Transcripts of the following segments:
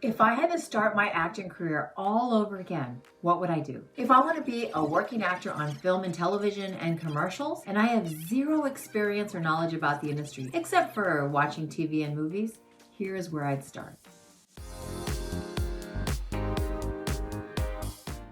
If I had to start my acting career all over again, what would I do? If I want to be a working actor on film and television and commercials, and I have zero experience or knowledge about the industry, except for watching TV and movies, here is where I'd start.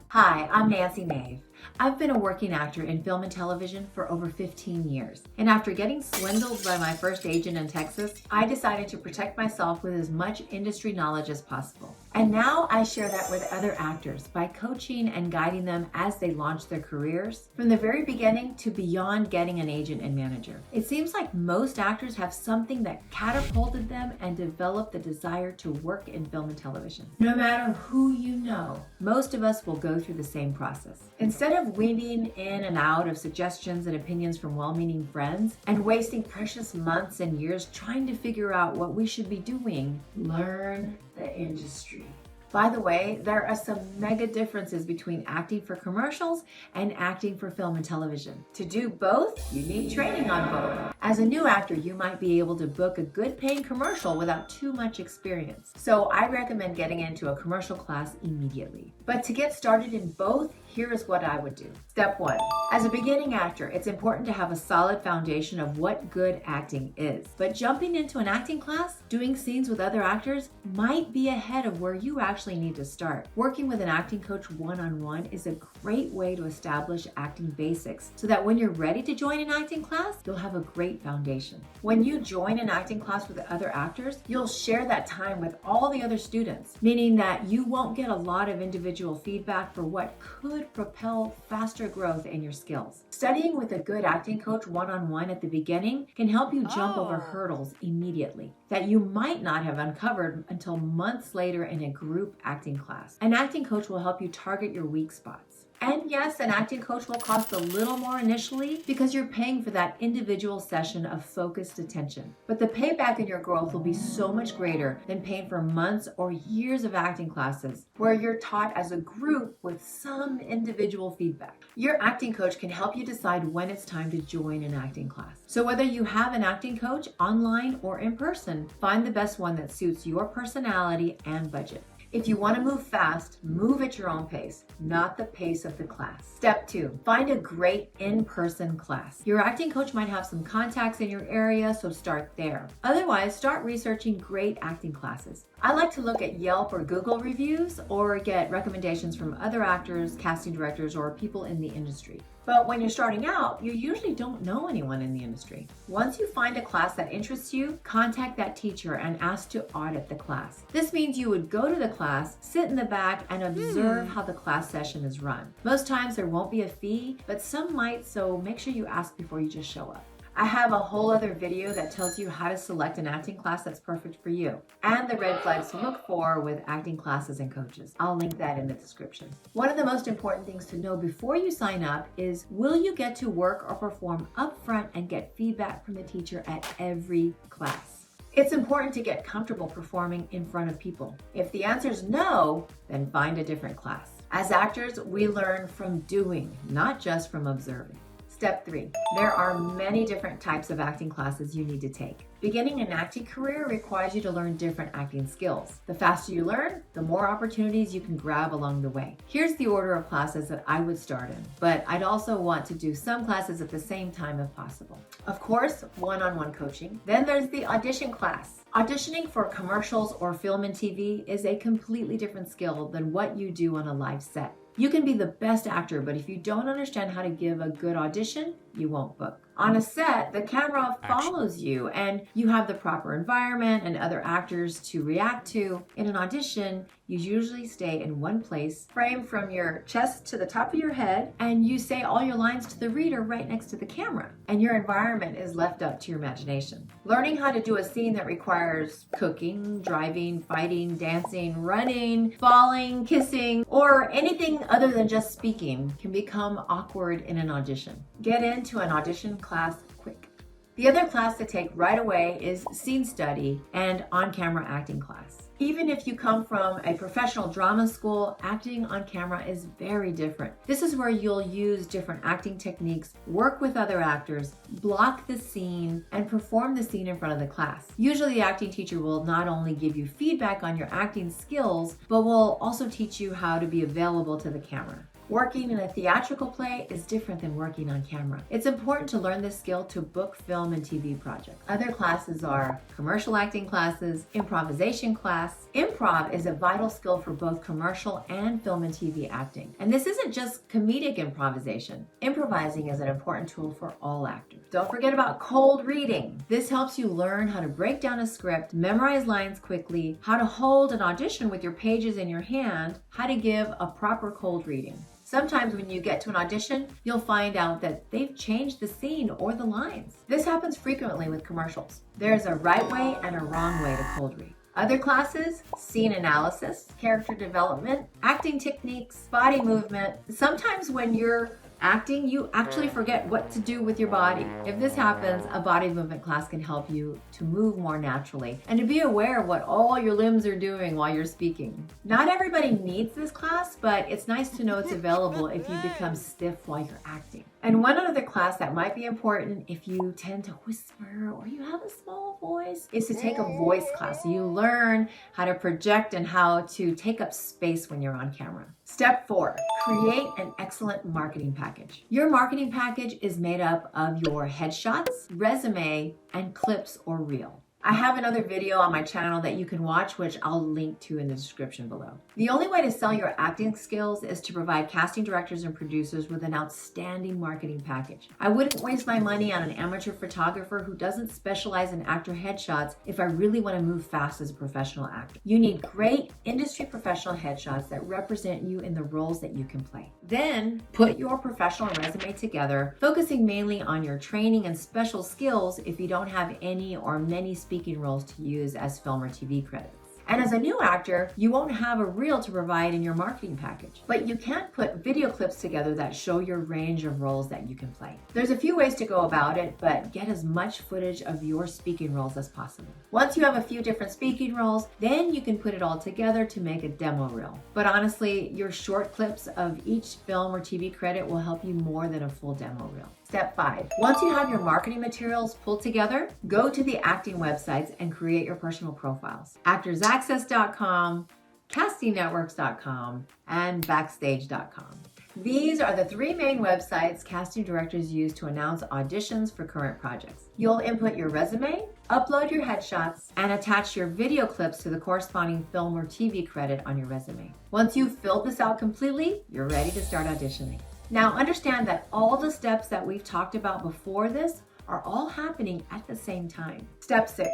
Hi, I'm Nancy Nave. I've been a working actor in film and television for over 15 years. And after getting swindled by my first agent in Texas, I decided to protect myself with as much industry knowledge as possible. And now I share that with other actors by coaching and guiding them as they launch their careers, from the very beginning to beyond getting an agent and manager. It seems like most actors have something that catapulted them and developed the desire to work in film and television. No matter who you know, most of us will go through the same process. Instead of weaving in and out of suggestions and opinions from well-meaning friends and wasting precious months and years trying to figure out what we should be doing, learn the industry. By the way, there are some mega differences between acting for commercials and acting for film and television. To do both, you need training on both. As a new actor, you might be able to book a good paying commercial without too much experience. So I recommend getting into a commercial class immediately. But to get started in both, here is what I would do. Step 1. As a beginning actor, it's important to have a solid foundation of what good acting is. But jumping into an acting class, doing scenes with other actors, might be ahead of where you actually need to start. Working with an acting coach one-on-one is a great way to establish acting basics so that when you're ready to join an acting class, you'll have a great foundation. When you join an acting class with other actors, you'll share that time with all the other students, meaning that you won't get a lot of individual feedback for what could propel faster growth in your skills. Studying with a good acting coach one-on-one at the beginning can help you jump over hurdles immediately that you might not have uncovered until months later in a group acting class. An acting coach will help you target your weak spots. And yes, an acting coach will cost a little more initially because you're paying for that individual session of focused attention. But the payback in your growth will be so much greater than paying for months or years of acting classes where you're taught as a group with some individual feedback. Your acting coach can help you decide when it's time to join an acting class. So whether you have an acting coach online or in person, find the best one that suits your personality and budget. If you want to move fast, move at your own pace, not the pace of the class. Step 2, find a great in-person class. Your acting coach might have some contacts in your area, so start there. Otherwise, start researching great acting classes. I like to look at Yelp or Google reviews or get recommendations from other actors, casting directors, or people in the industry. But when you're starting out, you usually don't know anyone in the industry. Once you find a class that interests you, contact that teacher and ask to audit the class. This means you would go to the class, sit in the back, and observe how the class session is run. Most times there won't be a fee, but some might, so make sure you ask before you just show up. I have a whole other video that tells you how to select an acting class that's perfect for you and the red flags to look for with acting classes and coaches. I'll link that in the description. One of the most important things to know before you sign up is, will you get to work or perform upfront and get feedback from the teacher at every class? It's important to get comfortable performing in front of people. If the answer is no, then find a different class. As actors, we learn from doing, not just from observing. Step 3, there are many different types of acting classes you need to take. Beginning an acting career requires you to learn different acting skills. The faster you learn, the more opportunities you can grab along the way. Here's the order of classes that I would start in, but I'd also want to do some classes at the same time if possible. Of course, one-on-one coaching. Then there's the audition class. Auditioning for commercials or film and TV is a completely different skill than what you do on a live set. You can be the best actor, but if you don't understand how to give a good audition, you won't book. On a set, the camera follows you and you have the proper environment and other actors to react to. In an audition, you usually stay in one place, framed from your chest to the top of your head, and you say all your lines to the reader right next to the camera, and your environment is left up to your imagination. Learning how to do a scene that requires cooking, driving, fighting, dancing, running, falling, kissing, or anything other than just speaking can become awkward in an audition. Get into an audition class quick. The other class to take right away is scene study and on-camera acting class. Even if you come from a professional drama school, acting on camera is very different. This is where you'll use different acting techniques, work with other actors, block the scene, and perform the scene in front of the class. Usually the acting teacher will not only give you feedback on your acting skills, but will also teach you how to be available to the camera. Working in a theatrical play is different than working on camera. It's important to learn this skill to book film and TV projects. Other classes are commercial acting classes, improvisation class. Improv is a vital skill for both commercial and film and TV acting. And this isn't just comedic improvisation. Improvising is an important tool for all actors. Don't forget about cold reading. This helps you learn how to break down a script, memorize lines quickly, how to hold an audition with your pages in your hand, how to give a proper cold reading. Sometimes when you get to an audition, you'll find out that they've changed the scene or the lines. This happens frequently with commercials. There's a right way and a wrong way to cold read. Other classes, scene analysis, character development, acting techniques, body movement. Sometimes when you're acting, you actually forget what to do with your body. If this happens, a body movement class can help you to move more naturally and to be aware of what all your limbs are doing while you're speaking. Not everybody needs this class, but it's nice to know it's available if you become stiff while you're acting. And one other class that might be important if you tend to whisper or you have a small voice is to take a voice class. So you learn how to project and how to take up space when you're on camera. Step 4, create an excellent marketing package. Your marketing package is made up of your headshots, resume, and clips or reel. I have another video on my channel that you can watch, which I'll link to in the description below. The only way to sell your acting skills is to provide casting directors and producers with an outstanding marketing package. I wouldn't waste my money on an amateur photographer who doesn't specialize in actor headshots if I really want to move fast as a professional actor. You need great industry professional headshots that represent you in the roles that you can play. Then put your professional resume together, focusing mainly on your training and special skills if you don't have any or many speaking roles to use as film or TV credits. And as a new actor, you won't have a reel to provide in your marketing package, but you can put video clips together that show your range of roles that you can play. There's a few ways to go about it, but get as much footage of your speaking roles as possible. Once you have a few different speaking roles, then you can put it all together to make a demo reel. But honestly, your short clips of each film or TV credit will help you more than a full demo reel. Step 5. Once you have your marketing materials pulled together, go to the acting websites and create your personal profiles. ActorsAccess.com, CastingNetworks.com, and Backstage.com. These are the 3 main websites casting directors use to announce auditions for current projects. You'll input your resume, upload your headshots, and attach your video clips to the corresponding film or TV credit on your resume. Once you've filled this out completely, you're ready to start auditioning. Now understand that all the steps that we've talked about before this are all happening at the same time. Step 6.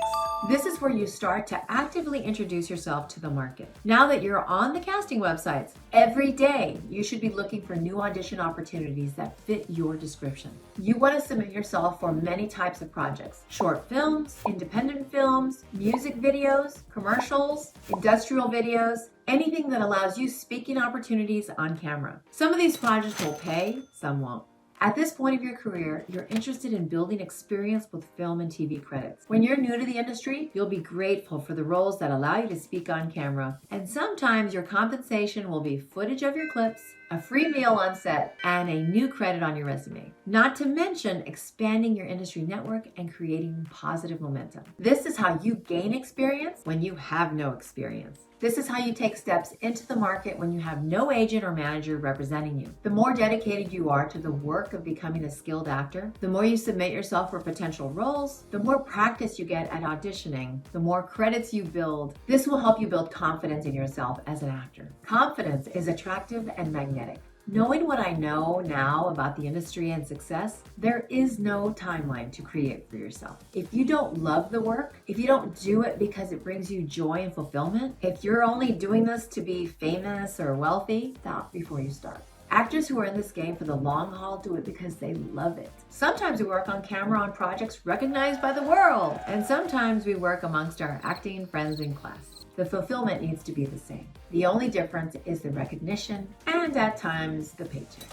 This is where you start to actively introduce yourself to the market. Now that you're on the casting websites, every day you should be looking for new audition opportunities that fit your description. You want to submit yourself for many types of projects: short films, independent films, music videos, commercials, industrial videos, anything that allows you speaking opportunities on camera. Some of these projects will pay, some won't. At this point of your career, you're interested in building experience with film and TV credits. When you're new to the industry, you'll be grateful for the roles that allow you to speak on camera. And sometimes your compensation will be footage of your clips, a free meal on set, and a new credit on your resume. Not to mention expanding your industry network and creating positive momentum. This is how you gain experience when you have no experience. This is how you take steps into the market when you have no agent or manager representing you. The more dedicated you are to the work of becoming a skilled actor, the more you submit yourself for potential roles, the more practice you get at auditioning, the more credits you build. This will help you build confidence in yourself as an actor. Confidence is attractive and magnetic. Knowing what I know now about the industry and success, there is no timeline to create for yourself. If you don't love the work, if you don't do it because it brings you joy and fulfillment, if you're only doing this to be famous or wealthy, stop before you start. Actors who are in this game for the long haul do it because they love it. Sometimes we work on camera on projects recognized by the world, and sometimes we work amongst our acting friends in class. The fulfillment needs to be the same. The only difference is the recognition and at times the paycheck.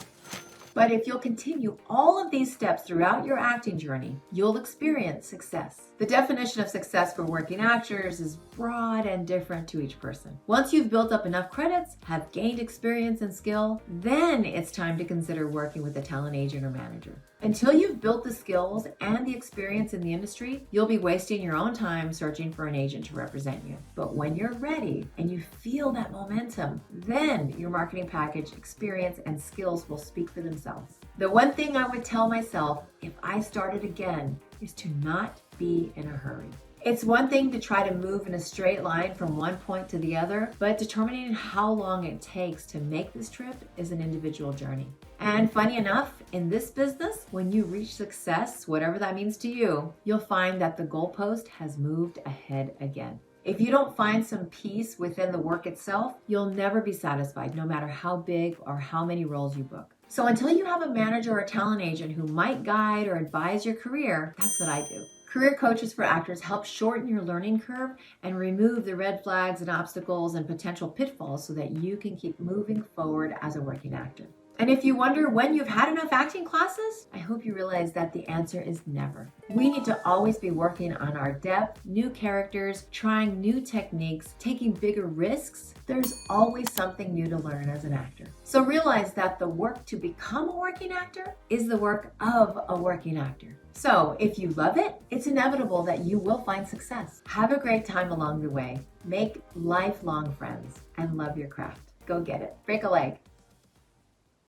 But if you'll continue all of these steps throughout your acting journey, you'll experience success. The definition of success for working actors is broad and different to each person. Once you've built up enough credits, have gained experience and skill, then it's time to consider working with a talent agent or manager. Until you've built the skills and the experience in the industry, you'll be wasting your own time searching for an agent to represent you. But when you're ready and you feel that momentum, then your marketing package, experience, and skills will speak for themselves. The one thing I would tell myself if I started again is to not be in a hurry. It's one thing to try to move in a straight line from one point to the other, but determining how long it takes to make this trip is an individual journey. And funny enough, in this business, when you reach success, whatever that means to you, you'll find that the goalpost has moved ahead again. If you don't find some peace within the work itself, you'll never be satisfied, no matter how big or how many roles you book. So until you have a manager or a talent agent who might guide or advise your career, that's what I do. Career coaches for actors help shorten your learning curve and remove the red flags and obstacles and potential pitfalls so that you can keep moving forward as a working actor. And if you wonder when you've had enough acting classes, I hope you realize that the answer is never. We need to always be working on our depth, new characters, trying new techniques, taking bigger risks. There's always something new to learn as an actor. So realize that the work to become a working actor is the work of a working actor. So if you love it, it's inevitable that you will find success. Have a great time along the way. Make lifelong friends and love your craft. Go get it. Break a leg.